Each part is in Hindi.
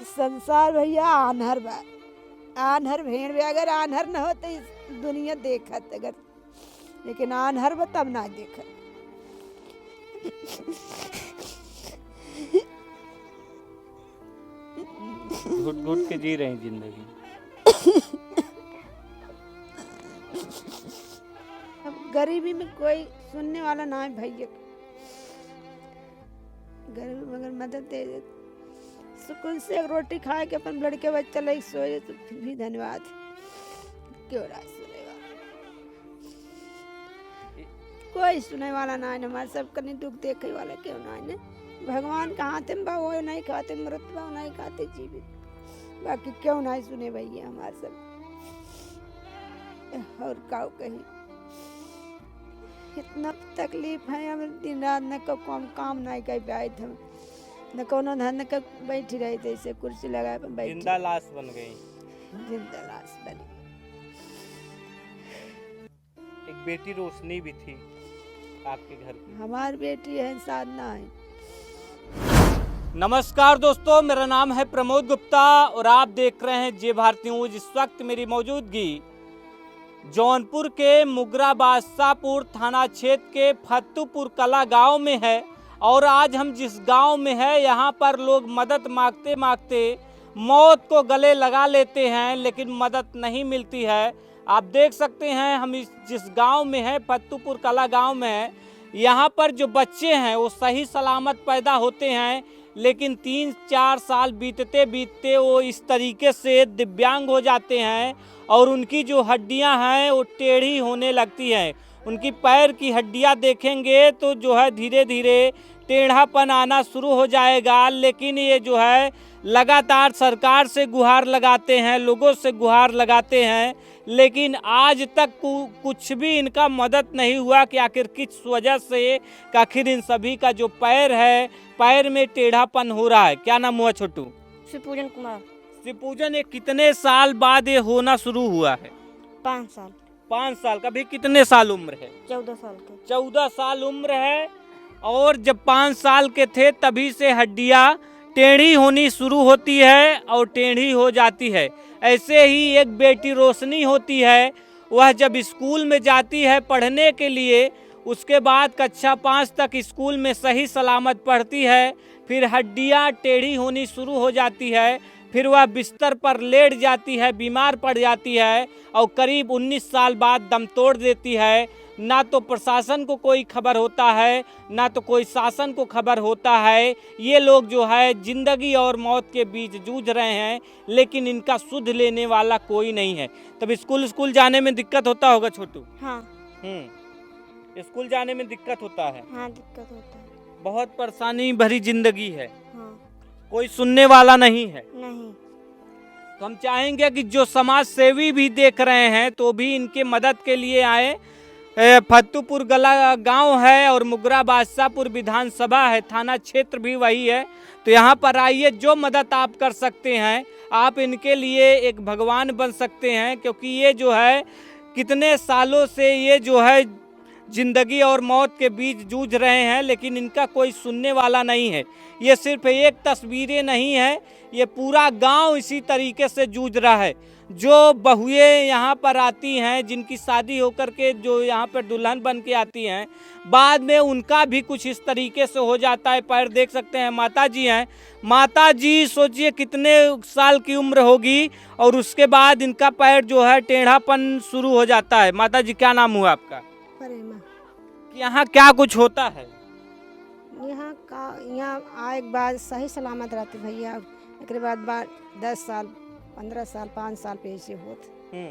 संसार भैया आन्हर बा, आन्हर भेड़ बा। अगर आन्हर न हो तो इस दुनिया देखत, अगर लेकिन आन्हर बा तब ना देखत। घुट घुट के जी रहे हैं जिंदगी। अब गरीबी में कोई सुनने वाला ना है भैया। गरीबी में अगर मदद दे दे, सुकून से एक रोटी खाए के अपन लड़के बच्चा ले सोए तो फिर भी धन्यवाद। क्यों ना सुनेगा, कोई सुने वाला ना है। हमारे सब कहीं दुख देखे वाला क्यों ना है। भगवान का हाथ में बा, वो नहीं खाते मृत बा, नहीं खाते जीवित। बाकी क्यों ना सुने भैया हमारे सब। और काऊ कहीं इतना तकलीफ है, हम दिन रात न को काम नहीं कर पाए थे, न कोनो धन का बैठी रही थे, ऐसे कुर्सी लगा पर बैठी। जिंदा लाश बन गई। जिंदा लाश बनी। एक बेटी रोशनी भी थी आपके घर की। हमारी बेटी है, साधना है। नमस्कार दोस्तों, मेरा नाम है प्रमोद गुप्ता और आप देख रहे हैं जय भारती न्यूज। इस वक्त मेरी मौजूदगी जौनपुर के मुगरा बादशाहपुर थाना क्षेत्र के फत्तूपुर कला गांव में है। और आज हम जिस गांव में है, यहाँ पर लोग मदद मांगते मांगते मौत को गले लगा लेते हैं, लेकिन मदद नहीं मिलती है। आप देख सकते हैं हम जिस गांव में है, फत्तूपुर कला गांव में है, यहाँ पर जो बच्चे हैं वो सही सलामत पैदा होते हैं, लेकिन 3-4 साल बीतते बीतते वो इस तरीके से दिव्यांग हो जाते हैं और उनकी जो हड्डियां हैं वो टेढ़ी होने लगती हैं। उनकी पैर की हड्डियां देखेंगे तो जो है धीरे धीरे टेढ़ापन आना शुरू हो जाएगा। लेकिन ये जो है लगातार सरकार से गुहार लगाते हैं, लोगों से गुहार लगाते हैं, लेकिन आज तक कुछ भी इनका मदद नहीं हुआ कि आखिर किस वजह से आखिर इन सभी का जो पैर है, पैर में टेढ़ापन हो रहा है। क्या नाम हुआ छोटू? शिवपूजन कुमार। शिवपूजन, ये कितने साल बाद ये होना शुरू हुआ है? 5 साल। 5 साल का भी कितने साल उम्र है? 14 साल के। 14 साल उम्र है। और जब 5 साल के थे तभी से हड्डियां टेढ़ी होनी शुरू होती है और टेढ़ी हो जाती है। ऐसे ही एक बेटी रोशनी होती है, वह जब स्कूल में जाती है पढ़ने के लिए, उसके बाद कक्षा 5 तक स्कूल में सही सलामत पढ़ती है, फिर हड्डियां टेढ़ी होनी शुरू हो जाती है, फिर वह बिस्तर पर लेट जाती है, बीमार पड़ जाती है और करीब 19 साल बाद दम तोड़ देती है। ना तो प्रशासन को कोई खबर होता है, ना तो कोई शासन को खबर होता है। ये लोग जो है जिंदगी और मौत के बीच जूझ रहे हैं, लेकिन इनका सुध लेने वाला कोई नहीं है। तब स्कूल जाने में दिक्कत होता होगा छोटू? हाँ। स्कूल जाने में दिक्कत होता है। हाँ, दिक्कत होता है। बहुत परेशानी भरी जिंदगी है। हाँ। कोई सुनने वाला नहीं है। नहीं। तो हम चाहेंगे कि जो समाज सेवी भी देख रहे हैं तो भी इनके मदद के लिए आए। फत्तूपुर गला गांव है और मुगरा बादशाहपुर विधानसभा है, थाना क्षेत्र भी वही है। तो यहाँ पर आइए, जो मदद आप कर सकते हैं, आप इनके लिए एक भगवान बन सकते हैं, क्योंकि ये जो है कितने सालों से ये जो है जिंदगी और मौत के बीच जूझ रहे हैं, लेकिन इनका कोई सुनने वाला नहीं है। ये सिर्फ एक तस्वीरें नहीं है, ये पूरा गांव इसी तरीके से जूझ रहा है। जो बहुएं यहाँ पर आती हैं, जिनकी शादी होकर के जो यहाँ पर दुल्हन बन के आती हैं, बाद में उनका भी कुछ इस तरीके से हो जाता है। पैर देख सकते हैं, माता जी हैं। माता जी सोचिए कितने साल की उम्र होगी और उसके बाद इनका पैर जो है टेढ़ापन शुरू हो जाता है। माता जी, क्या नाम हुआ आपका? यहाँ क्या कुछ होता है? यहाँ आए के बाद सही सलामत रहते भैया, एक बाद 10 साल 15 साल 5 साल पे ऐसे होते।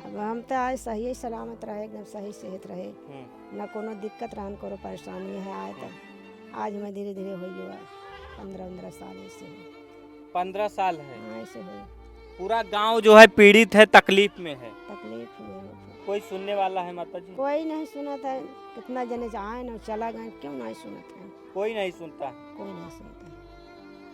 अब हम तो आए सही सलामत रहे, एकदम सही सेहत रहे, न कोनो दिक्कत रहन, कोनो परेशानी है। आए तो आज मैं धीरे धीरे हो गया 15 साल ऐसे। 15 साल है ऐसे हो। पूरा गांव जो है पीड़ित है, तकलीफ में है। तकलीफ में कोई सुनने वाला है माता जी? कोई नहीं सुना था। कितना जने आए ना चला गए, क्यों नहीं सुना था? कोई नहीं सुनता। कोई नहीं सुनता।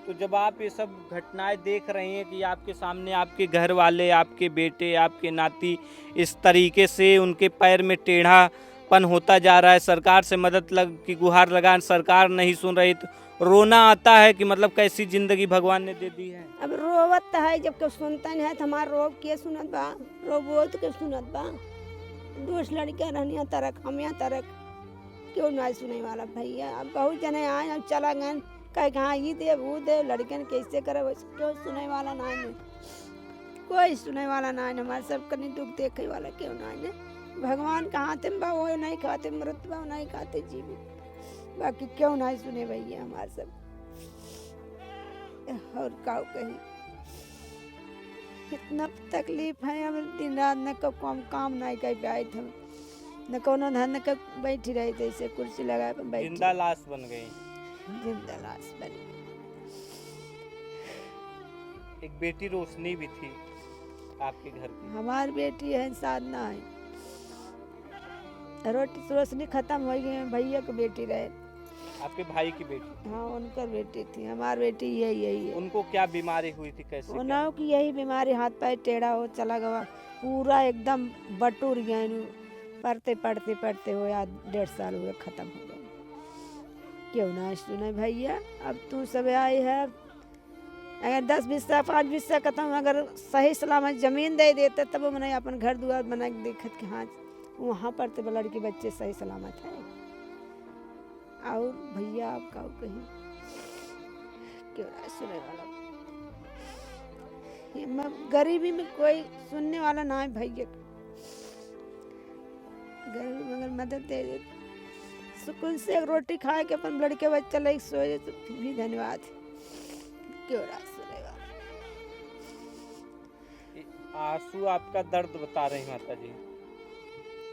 तो जब आप ये सब घटनाएं देख रहे हैं कि आपके सामने आपके घर वाले, आपके बेटे, आपके नाती इस तरीके से उनके पैर में टेढ़ा पन होता जा रहा है। सरकार से मदद की गुहार लगान, सरकार नहीं सुन रही तो रोना आता है कि मतलब कैसी जिंदगी भगवान ने दे दी है। अब रोवत है, जब के सुनता नहीं है तो हमार रोब के सुनत बा, रोबो तो के सुनत बा। दोस्त लड़का रहनिया तरक हम यहाँ तरक क्यों ना सुने वाला भैया। अब बहुत जने आए, अब चला गए कहे कहाँ ये दे वो दे, लड़कन कैसे करे वैसे क्यों सुने वाला ना है, कोई सुने वाला ना है। हमारे सब कहीं दुख देखे वाला क्यों ना है। भगवान कहाँ थे बा, वो नहीं खाते मृत बा, नहीं खाते जीवित, बाकी क्यों ना सुने भैया हमारे सब। और काऊ कही कितना तकलीफ है, हम दिन रात न को काम नहीं कर पाए थे, न कोनो धन न बैठी रही थे, ऐसे कुर्सी लगा बैठी जिंदा लाश बन गई। जिंदा लाश बनी। एक बेटी रोशनी भी थी आपके घर की। हमारी बेटी है, साधना है। रोटी रोशनी खत्म हो गई, भैया की बेटी रहे। आपके भाई की बेटी? हाँ उनका बेटी थी, हमारी बेटी यही है। उनको क्या बीमारी हुई थी, कैसे? उन्हों की यही बीमारी, हाथ पैर टेढ़ा हो चला गया, पूरा एकदम बटूर गया, पढ़ते पढ़ते पढ़ते हो या 1.5 साल हुए खत्म हो गए। क्यों ना सुने भैया। अब तू सब आई है, अगर 10 बिस्सा 5 बिस्सा खत्म, अगर सही सलामत जमीन दे देते तब मैंने अपन घर दुआर बना के देखत कि हाँ वहाँ पर तो लड़की बच्चे सही सलामत है। और भैया आप का कहीं क्यों ना सुने वाला। गरीबी में कोई सुनने वाला ना है भैया। गरीबी मगर मदद दे दे, सुकून से एक रोटी खा के अपन लड़के बच्चा लेके सोए तो भी धन्यवाद। क्यों ना सुने वाला। आंसू आपका दर्द बता रही माता जी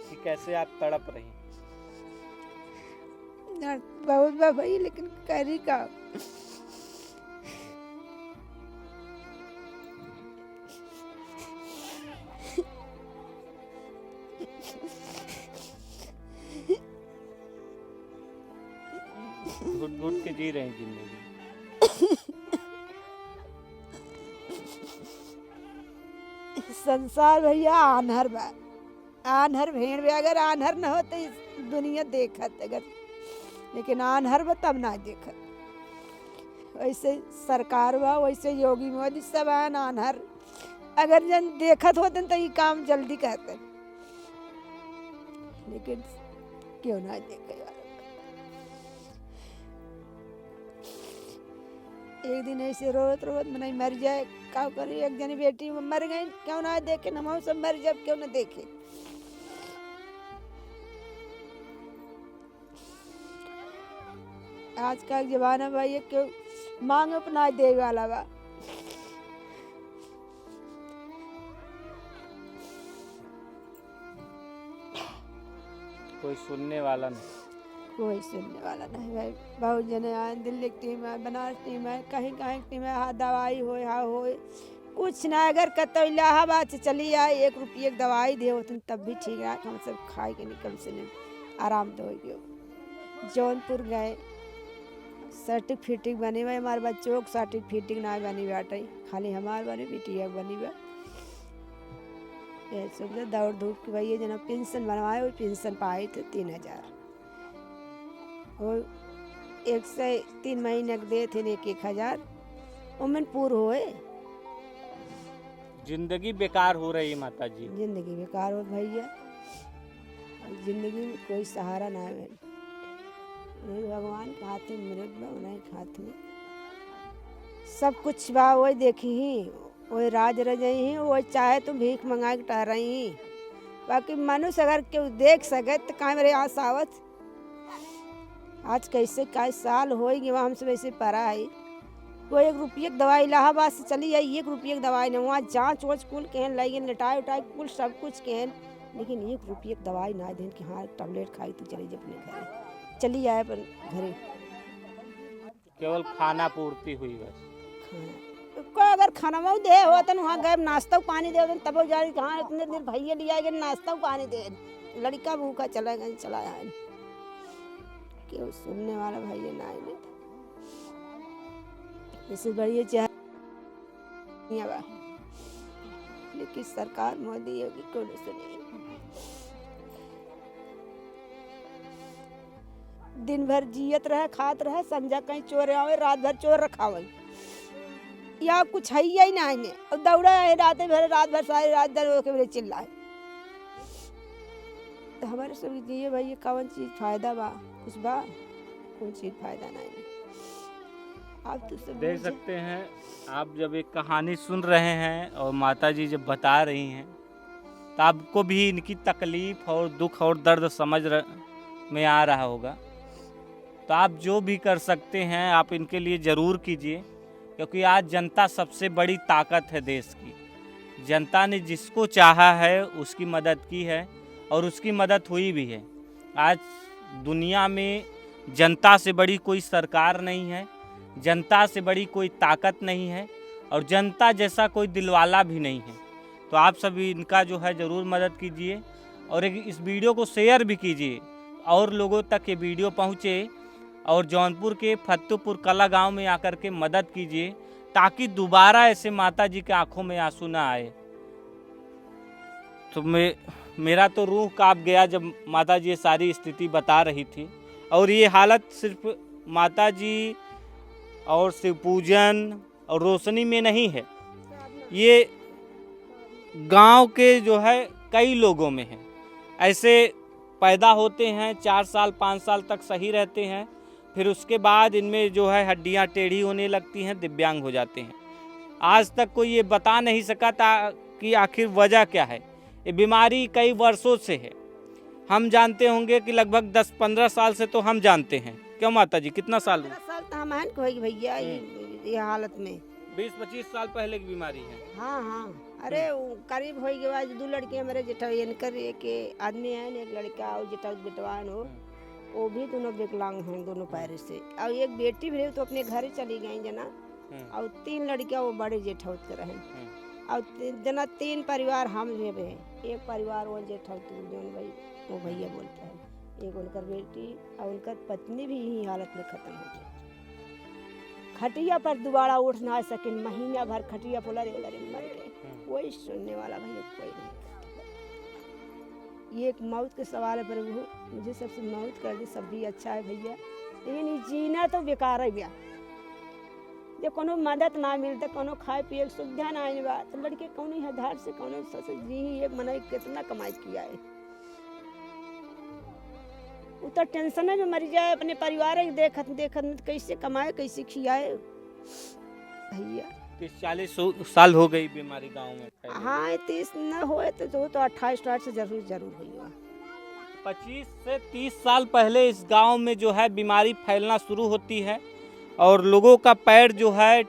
कि कैसे आप तड़प रही। बहुत बा भाई, लेकिन करी का। घुट घुट के जी रहे हैं जिंदगी। संसार भैया आन्हर बा, आन्हर भेड़ बा। अगर आन्हर न हो तो इस दुनिया देखत, अगर लेकिन आन्हर बा तब ना देखत। वैसे सरकार बा, वैसे योगी मोदी सब आन आन्हर, अगर जन देखत होते तो ये काम जल्दी करते, लेकिन क्यों ना देखे वाला। एक दिन ऐसे रोत रोत मनाई मर जाए, का करी। एक जनी बेटी मर गई, क्यों ना देखे, हम सब मर जाए क्यों ना देखे। आज का जमाना भाई क्यों मांग अपना दे वाला बा। कोई सुनने वाला नहीं, कोई सुनने वाला नहीं भाई। बहुत जने आए, दिल्ली की टीम है, बनारस टीम है, कहीं कहीं टीम है, हाँ दवाई हो कुछ ना। अगर कतो इलाहाबाद से चली आए, 1 रुपये की दवाई दे होते तब भी ठीक रहा, हम सब खाए के निकल से नहीं आराम तो हो गया। जौनपुर गए, सर्टिफिकेट बने हुए, हमारे बच्चों को सर्टिफिकेट ना बनी बाटे, खाली हमारे बने बिटिया बनी बा। सुबह दौड़ धूप की भैया जना पेंशन बनवाए, वो पेंशन पाए थे 3000, और 1 से 3 महीने के दे थे 1,000, उमन पूर होए। जिंदगी बेकार हो रही माता जी। जिंदगी बेकार हो भैया, जिंदगी में कोई सहारा ना है। भगवान के हाथ में मृत बा, उन्हीं के हाथ में सब कुछ बा। वही देखी ही, वही राज रजई ही, वही चाहे तो भीख मंगा के टहरई ही। बाकी मनुष्य अगर क्यों देख सके तो कहाँ मेरे आस आवत। आज कैसे का साल हो गए वहाँ हमसे वैसे परा है। कोई 1 रुपये की दवाई इलाहाबाद से चली आई, 1 रुपये की दवाई नहीं, वहाँ जाँच वोच कुल कहन लगे, लटाए उटाए कुल सब कुछ कहन, लेकिन 1 रुपये की दवाई ना दें कि हाँ टैबलेट खाई तो चली जाए अपने घर, चली आए पर घरे। केवल खाना पूर्ति हुई बस। खाना को अगर खाना में दे हो तो वहाँ गए नाश्ता पानी दे दे, तब जा कहाँ इतने देर भैया लिया गए नाश्ता पानी दे, लड़का भूखा चला गया चला आए। क्यों सुनने वाला भैया ना आए, इससे बढ़िया चाहे, लेकिन सरकार मोदी योगी को नहीं सुने। दिन भर जियत रहे खात रहे, संजा कहीं चोर आवे, रात भर चोर रखावे, या कुछ है ही नहीं ने, और दौड़ा है रात भर, रात भर सारी रात दर के मेरे चिल्लाए। तो हमारे सब दिए भाई कौन चीज फायदा बा, कुछ बा, कोई चीज फायदा नहीं। आप तो सब देख सकते हैं आप जब एक कहानी सुन रहे हैं और माता जी जब बता रही हैं तो आपको भी इनकी तकलीफ और दुख और दर्द में आ रहा होगा। तो आप जो भी कर सकते हैं आप इनके लिए ज़रूर कीजिए, क्योंकि आज जनता सबसे बड़ी ताकत है देश की। जनता ने जिसको चाहा है उसकी मदद की है और उसकी मदद हुई भी है। आज दुनिया में जनता से बड़ी कोई सरकार नहीं है, जनता से बड़ी कोई ताकत नहीं है और जनता जैसा कोई दिलवाला भी नहीं है। तो आप सभी इनका जो है ज़रूर मदद कीजिए और इस वीडियो को शेयर भी कीजिए और लोगों तक ये वीडियो पहुँचे और जौनपुर के फत्तूपुर कला गांव में आकर के मदद कीजिए, ताकि दोबारा ऐसे माता जी के आंखों में आंसू ना आए। तो मेरा तो रूह कांप गया जब माता जी ये सारी स्थिति बता रही थी। और ये हालत सिर्फ माता जी और शिव पूजन और रोशनी में नहीं है, ये गांव के जो है कई लोगों में है। ऐसे पैदा होते हैं, 4 साल 5 साल तक सही रहते हैं, फिर उसके बाद इनमें जो है हड्डियां टेढ़ी होने लगती हैं, दिव्यांग हो जाते हैं। आज तक कोई ये बता नहीं सका था कि आखिर वजह क्या है। ये बीमारी कई वर्षों से है, हम जानते होंगे कि लगभग 10-15 साल से तो हम जानते हैं। क्यों माता जी, कितना साल हुआ? 15 साल तो हम हैं कोई भैया ये हालत में 20-25 साल पहले की बीमारी है। हाँ हाँ, अरे वो करीब हो गया। आज 2 लड़के हमारे जेठा इनकर एक आदमी है, एक लड़का और जेठा बेटवान हो, वो भी दोनों विकलांग हैं दोनों पैर से। और एक बेटी भी तो अपने घर चली गई जना, और 3 लड़कियां वो बड़े जेठा कर रहे हैं। और जना 3 परिवार हम भी हैं, एक परिवार वो जेठा भाई वो भैया बोलता है, एक उनकर बेटी और उनकर पत्नी भी यही हालत में खत्म हो गई। खटिया पर दोबारा उठ ना सके, महीना भर खटिया पर लड़े मर गए। कोई सुनने वाला भैया कोई नहीं। ये एक मौत के सवाल है प्रभु, मुझे सबसे मौत कर दी सब भी अच्छा है भैया, लेकिन जीना तो बेकार है गया। जब कोनो मदद ना मिलते, कोनो खाए पिए सुविधा ना आने बा, तो लड़के कौन आधार से कौन जी ये मना कितना कमाई किया है। वो तो टेंशन में मर जाए, अपने परिवार के देखत देखत कैसे कमाए कैसे खियाए भैया। 30-40 साल हो गई बीमारी गांव में फैले। हाँ 30 न होए तो 28 से जरूर हुई। 25 से 30 साल पहले इस गांव में जो है बीमारी फैलना शुरू होती है और लोगों का पैर जो है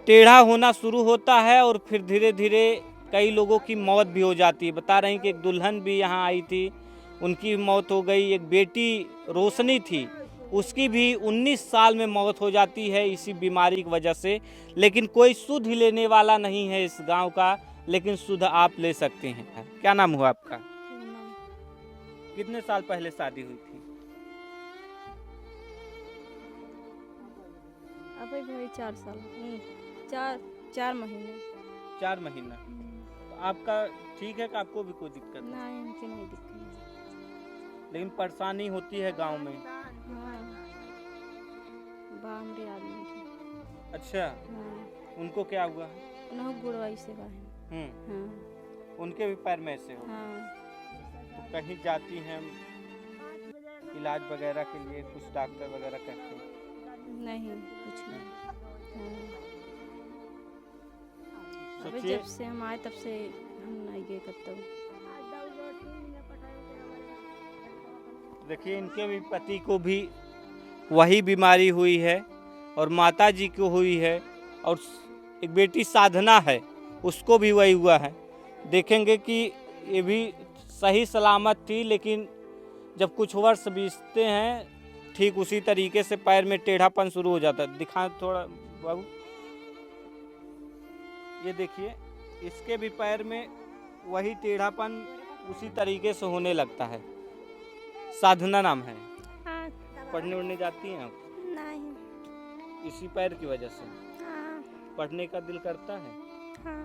टेढ़ा होना शुरू होता है और फिर धीरे धीरे कई लोगों की मौत भी हो जाती है। बता रही कि एक दुल्हन भी यहाँ आई थी, उनकी मौत हो गई। एक बेटी रोशनी थी, उसकी भी 19 साल में मौत हो जाती है इसी बीमारी की वजह से। लेकिन कोई सुध ही लेने वाला नहीं है इस गांव का, लेकिन सुध आप ले सकते हैं। क्या नाम हुआ आपका? कितने साल पहले शादी हुई थी? अभी भाई 4 साल, 4 महीने। 4 महीना। तो आपका ठीक है कि आपको भी कोई दिक्कत नहीं? हमसे नहीं दिक्कत, लेकिन परेशानी होती है गांव में। हाँ बामरे आदमी की। अच्छा, हाँ उनको क्या हुआ है? उन्हें गुड़वाई से बाहर। हाँ उनके भी पैर में से हो? हाँ। तो कहीं जाती हैं इलाज वगैरह के लिए, कुछ डॉक्टर वगैरह कहते हैं? नहीं कुछ नहीं। हाँ। अभी सोचिए, जब से हम आए तब से हम नहीं गए कब तक। देखिए इनके भी पति को भी वही बीमारी हुई है और माता जी को हुई है और एक बेटी साधना है, उसको भी वही हुआ है। देखेंगे कि ये भी सही सलामत थी, लेकिन जब कुछ वर्ष बीतते हैं ठीक उसी तरीके से पैर में टेढ़ापन शुरू हो जाता है। दिखा थोड़ा बाबू, ये देखिए इसके भी पैर में वही टेढ़ापन उसी तरीके से होने लगता है। साधना नाम है। हाँ। पढ़ने उड़ने जाती हैं आप? नहीं। इसी पैर की वजह से? हाँ। पढ़ने का दिल करता है? हाँ।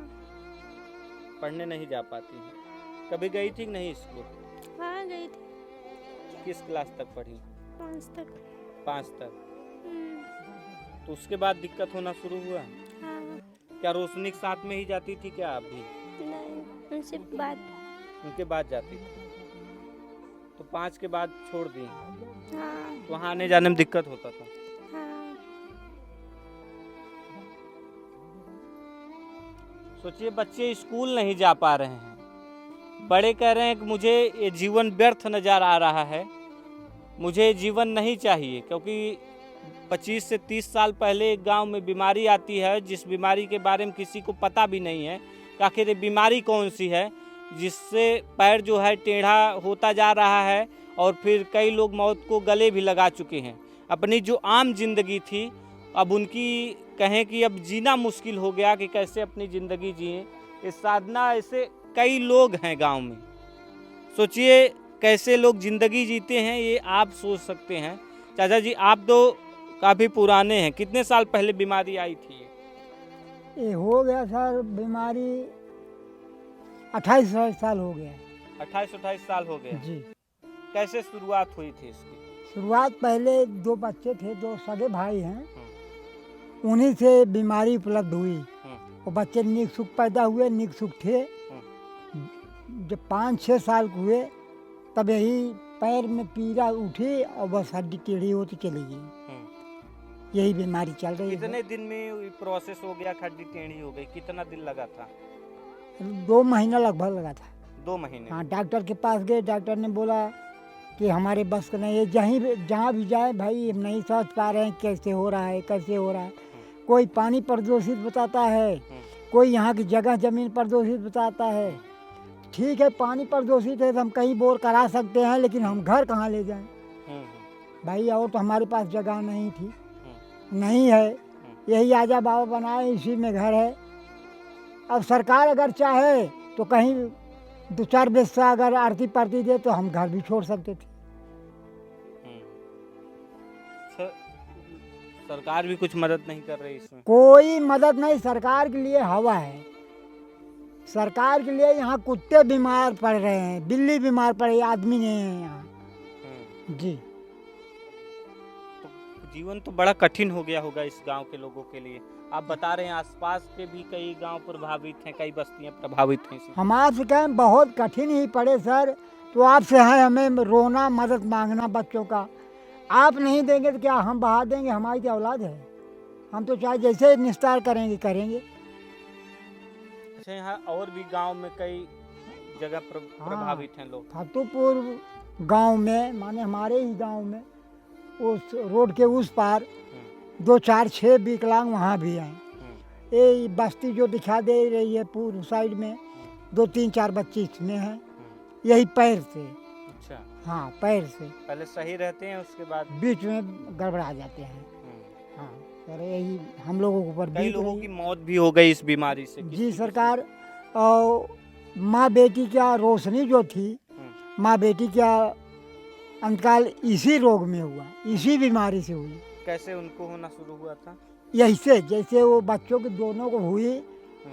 पढ़ने नहीं जा पाती हैं? कभी गई थी कि नहीं स्कूल? हाँ गई थी। किस क्लास तक पढ़ी? 5 तक। 5 तक। हम्म, तो उसके बाद दिक्कत होना शुरू हुआ? हाँ। क्या रोशनी के साथ में ही जाती थी क्या आप भी? नहीं, उनसे बाद। उनके बाद जाती थी। तो 5 के बाद छोड़ दी। हाँ। तो वहाँ आने जाने में दिक्कत होता था? हाँ। सोचिए बच्चे स्कूल नहीं जा पा रहे हैं, बड़े कह रहे हैं कि मुझे ये जीवन व्यर्थ नजर आ रहा है, मुझे जीवन नहीं चाहिए। क्योंकि 25 से 30 साल पहले एक गांव में बीमारी आती है जिस बीमारी के बारे में किसी को पता भी नहीं है कि आखिर ये बीमारी कौन सी है, जिससे पैर जो है टेढ़ा होता जा रहा है और फिर कई लोग मौत को गले भी लगा चुके हैं। अपनी जो आम जिंदगी थी अब उनकी कहें कि अब जीना मुश्किल हो गया कि कैसे अपनी ज़िंदगी जिए। इस साधना ऐसे कई लोग हैं गांव में। सोचिए कैसे लोग ज़िंदगी जीते हैं, ये आप सोच सकते हैं। चाचा जी आप तो काफ़ी पुराने हैं, कितने साल पहले बीमारी आई थी? ये हो गया सर बीमारी 28 साल हो गया 28 साल हो गए। जी। कैसे शुरुआत हुई थी इसकी? शुरुआत पहले 2 बच्चे थे, 2 सगे भाई हैं, उन्हीं से बीमारी उपलब्ध हुई। वो बच्चे निक सुख पैदा हुए, निक सुख थे। जब 5-6 साल के हुए तब यही पैर में पीड़ा उठी और बस हड्डी टेढ़ी होती चली गई। यही बीमारी चल रही है। कितने दिन में प्रोसेस हो गया, हड्डी टेढ़ी हो गई? कितना दिन लगा था? 2 महीना लगभग लगा था। 2 महीने? हाँ, डॉक्टर के पास गए, डॉक्टर ने बोला कि हमारे बस का नहीं है, जहाँ भी जाए भाई हम नहीं समझ पा रहे हैं कैसे हो रहा है, कैसे हो रहा है। कोई पानी प्रदूषित बताता है, कोई यहाँ की जगह जमीन प्रदूषित बताता है। ठीक है पानी प्रदूषित है तो हम कहीं बोर करा सकते हैं, लेकिन हम घर कहाँ ले जाएं भाई? और तो हमारे पास जगह नहीं थी, नहीं है। यही आजा बाबा बनाए, इसी में घर है। अब सरकार अगर चाहे तो कहीं 2-4 पैसा अगर आरती पार्टी दे तो हम घर भी छोड़ सकते थे। सरकार भी कुछ मदद नहीं कर रही इसमें? कोई मदद नहीं, सरकार के लिए हवा है। सरकार के लिए यहाँ कुत्ते बीमार पड़ रहे हैं, बिल्ली बीमार पड़े, आदमी नहीं है यहाँ। जी। तो जीवन तो बड़ा कठिन हो गया होगा इस गांव के लोगों के लिए। आप बता रहे हैं आसपास के भी कई गांव प्रभावित हैं, कई बस्तियां प्रभावित हैं। हम आपसे कहें बहुत कठिन ही पड़े सर, तो आपसे है हमें रोना, मदद मांगना बच्चों का। आप नहीं देंगे तो क्या हम बहा देंगे? हमारी क्या औलाद है? हम तो चाहे जैसे निस्तार करेंगे। अच्छा, यहाँ और भी गांव में कई जगह प्रभावित हैं लोग? फतेहपुर गांव में, माने हमारे ही गांव में, उस रोड के उस पार 2-4-6 विकलांग वहाँ भी हैं। ये बस्ती जो दिखा दे रही है पूर्व साइड में, 2-3-4 बच्चे इसमें हैं, यही पैर से। अच्छा। हाँ, पैर से पहले सही रहते हैं, उसके बाद बीच में गड़बड़ा जाते हैं। हाँ सर, यही हम लोगों के ऊपर कई लोगों की मौत भी हो गई इस बीमारी से। जी सरकार। और माँ बेटी क्या रोशनी जो थी, माँ बेटी क्या अंतकाल इसी रोग में हुआ, इसी बीमारी से हुई। कैसे उनको होना शुरू हुआ था? यही से जैसे वो बच्चों के दोनों को हुई,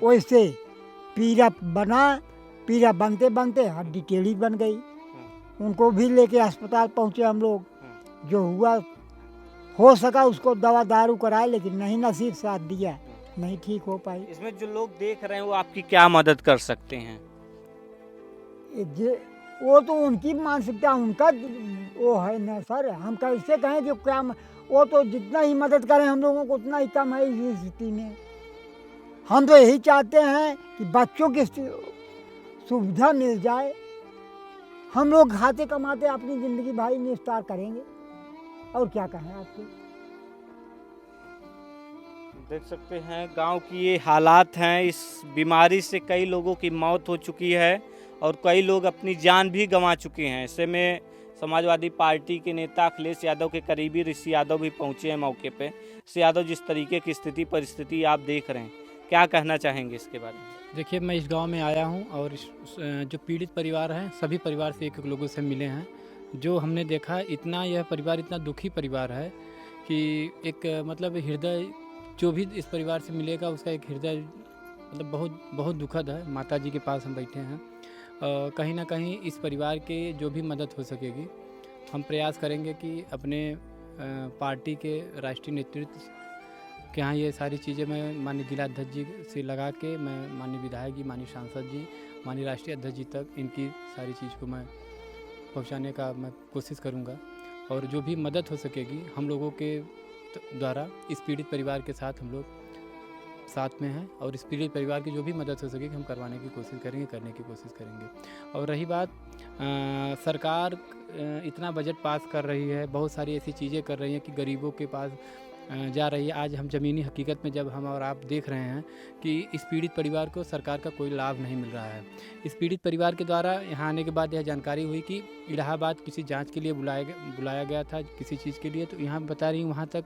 वैसे पीड़ा बना, पीड़ा बनते बनते हड्डी टेढ़ी बन गई। उनको भी लेके अस्पताल पहुँचे हम लोग। जो हुआ हो सका उसको दवा दारू कराए, लेकिन नहीं नसीब साथ दिया, नहीं ठीक हो पाई। इसमें जो लोग देख रहे हैं वो आपकी क्या मदद कर सकते हैं? वो तो उनकी मानसिकता, उनका वो है ना सर। हम कैसे कहें कि क्या, वो तो जितना ही मदद करें हम लोगों को उतना ही कम है इस स्थिति में। हम तो यही चाहते हैं कि बच्चों की सुविधा मिल जाए। हम लोग खाते कमाते अपनी ज़िंदगी भाई निस्तार करेंगे, और क्या कहें आपको। देख सकते हैं गांव की ये हालात हैं। इस बीमारी से कई लोगों की मौत हो चुकी है और कई लोग अपनी जान भी गंवा चुके हैं। ऐसे में समाजवादी पार्टी के नेता अखिलेश यादव के करीबी ऋषि यादव भी पहुंचे हैं मौके पे। ऋषि यादव, जिस तरीके की स्थिति परिस्थिति आप देख रहे हैं, क्या कहना चाहेंगे इसके बारे में? देखिए, मैं इस गांव में आया हूं और जो पीड़ित परिवार हैं सभी परिवार से एक लोगों से मिले हैं। जो हमने देखा यह परिवार इतना दुखी परिवार है कि एक मतलब हृदय जो भी इस परिवार से मिलेगा उसका एक हृदय मतलब बहुत बहुत दुखद है। माता जी के पास हम बैठे हैं। कहीं ना कहीं इस परिवार के जो भी मदद हो सकेगी हम प्रयास करेंगे कि अपने पार्टी के राष्ट्रीय नेतृत्व के यहाँ ये सारी चीज़ें मैं माननीय जिला अध्यक्ष जी से लगा के मैं माननीय विधायक जी, माननीय सांसद जी, माननीय राष्ट्रीय अध्यक्ष जी तक इनकी सारी चीज़ को मैं पहुँचाने का मैं कोशिश करूँगा। और जो भी मदद हो सकेगी हम लोगों के द्वारा इस पीड़ित परिवार के साथ हम लोग साथ में हैं, और इस पीड़ित परिवार की जो भी मदद हो सकेगी हम करवाने की कोशिश करेंगे, करने की कोशिश करेंगे। और रही बात सरकार इतना बजट पास कर रही है, बहुत सारी ऐसी चीज़ें कर रही हैं कि गरीबों के पास जा रही है। आज हम ज़मीनी हकीकत में जब हम और आप देख रहे हैं कि इस पीड़ित परिवार को सरकार का कोई लाभ नहीं मिल रहा है। इस पीड़ित परिवार के द्वारा यहाँ आने के बाद यह जानकारी हुई कि इलाहाबाद किसी जांच के लिए बुलाया गया था किसी चीज़ के लिए, तो यहाँ बता रही हूँ वहाँ तक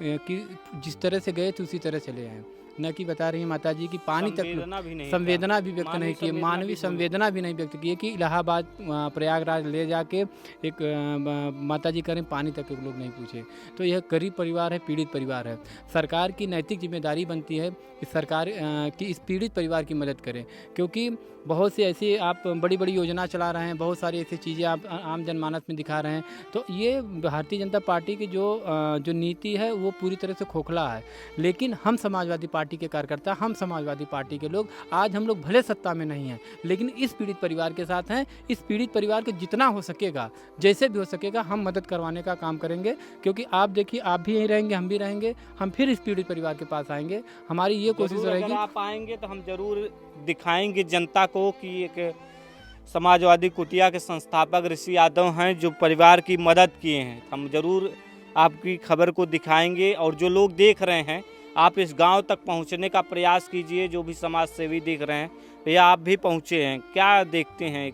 कि जिस तरह से गए थे उसी तरह चले आए, न कि बता रही हैं माता जी कि पानी तक संवेदना भी व्यक्त नहीं की, मानवीय संवेदना भी नहीं व्यक्त की कि इलाहाबाद प्रयागराज ले जाके एक माता जी करें पानी तक के लोग नहीं पूछे। तो यह गरीब परिवार है, पीड़ित परिवार है। सरकार की नैतिक जिम्मेदारी बनती है कि सरकार की इस पीड़ित परिवार की मदद करें, क्योंकि बहुत सी ऐसी आप बड़ी बड़ी योजना चला रहे हैं, बहुत सारी ऐसी चीज़ें आप आम जनमानस में दिखा रहे हैं। तो ये भारतीय जनता पार्टी की जो नीति है वो पूरी तरह से खोखला है। लेकिन हम समाजवादी पार्टी के कार्यकर्ता, हम समाजवादी पार्टी के लोग, आज हम लोग भले सत्ता में नहीं हैं लेकिन इस पीड़ित परिवार के साथ हैं। इस पीड़ित परिवार को जितना हो सकेगा, जैसे भी हो सकेगा, हम मदद करवाने का काम करेंगे। क्योंकि आप देखिए, आप भी यहीं रहेंगे, हम भी रहेंगे, हम फिर इस पीड़ित परिवार के पास आएंगे। हमारी ये कोशिश रहेगी। अगर आप आएंगे तो हम जरूर दिखाएंगे जनता को कि एक समाजवादी कुटिया के संस्थापक ऋषि यादव हैं जो परिवार की मदद किए हैं। हम जरूर आपकी खबर को दिखाएंगे। और जो लोग देख रहे हैं, आप इस गांव तक पहुंचने का प्रयास कीजिए। जो भी समाज सेवी देख रहे हैं, भैया आप भी पहुंचे हैं, क्या देखते हैं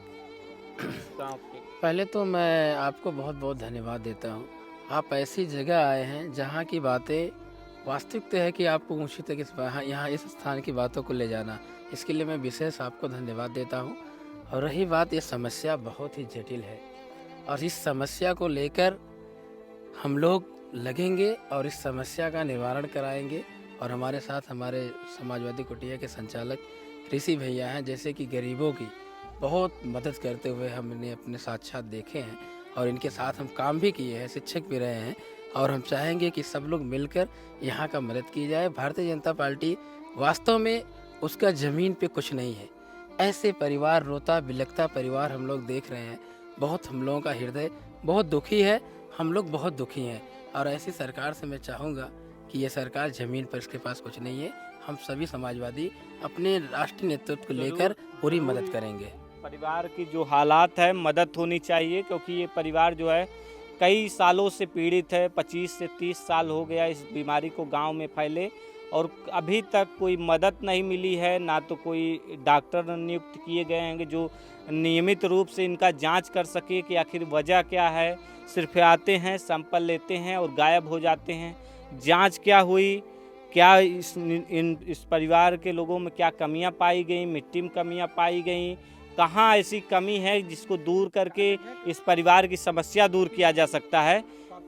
गांव के? पहले तो मैं आपको बहुत बहुत धन्यवाद देता हूं। आप ऐसी जगह आए हैं जहां की बातें वास्तविकता है कि आपको ऊँची तक यहाँ इस स्थान की बातों को ले जाना, इसके लिए मैं विशेष आपको धन्यवाद देता हूं। और रही बात, ये समस्या बहुत ही जटिल है और इस समस्या को लेकर हम लोग लगेंगे और इस समस्या का निवारण कराएंगे। और हमारे साथ हमारे समाजवादी कुटिया के संचालक ऋषि भैया हैं, जैसे कि गरीबों की बहुत मदद करते हुए हमने अपने साक्षात देखे हैं और इनके साथ हम काम भी किए हैं, शिक्षक भी रहे हैं। और हम चाहेंगे कि सब लोग मिलकर यहाँ का मदद की जाए। भारतीय जनता पार्टी वास्तव में उसका ज़मीन पे कुछ नहीं है। ऐसे परिवार, रोता बिलखता परिवार हम लोग देख रहे हैं। बहुत हम लोगों का हृदय बहुत दुखी है, हम लोग बहुत दुखी हैं। और ऐसी सरकार से मैं चाहूँगा कि ये सरकार ज़मीन पर इसके पास कुछ नहीं है। हम सभी समाजवादी अपने राष्ट्रीय नेतृत्व को लेकर पूरी मदद करेंगे। परिवार की जो हालात है, मदद होनी चाहिए, क्योंकि ये परिवार जो है कई सालों से पीड़ित है। 25 से 30 साल हो गया इस बीमारी को गांव में फैले और अभी तक कोई मदद नहीं मिली है। ना तो कोई डॉक्टर नियुक्त किए गए हैं जो नियमित रूप से इनका जांच कर सके कि आखिर वजह क्या है। सिर्फ आते हैं, सैंपल लेते हैं और गायब हो जाते हैं। जांच क्या हुई, क्या इस परिवार के लोगों में क्या कमियां पाई गई, मिट्टी में कमियां पाई गई, कहाँ ऐसी कमी है जिसको दूर करके इस परिवार की समस्या दूर किया जा सकता है।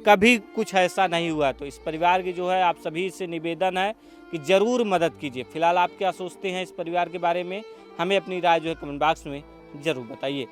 कभी कुछ ऐसा नहीं हुआ। तो इस परिवार की जो है आप सभी से निवेदन है कि ज़रूर मदद कीजिए। फिलहाल आप क्या सोचते हैं इस परिवार के बारे में, हमें अपनी राय जो है कमेंट बॉक्स में ज़रूर बताइए।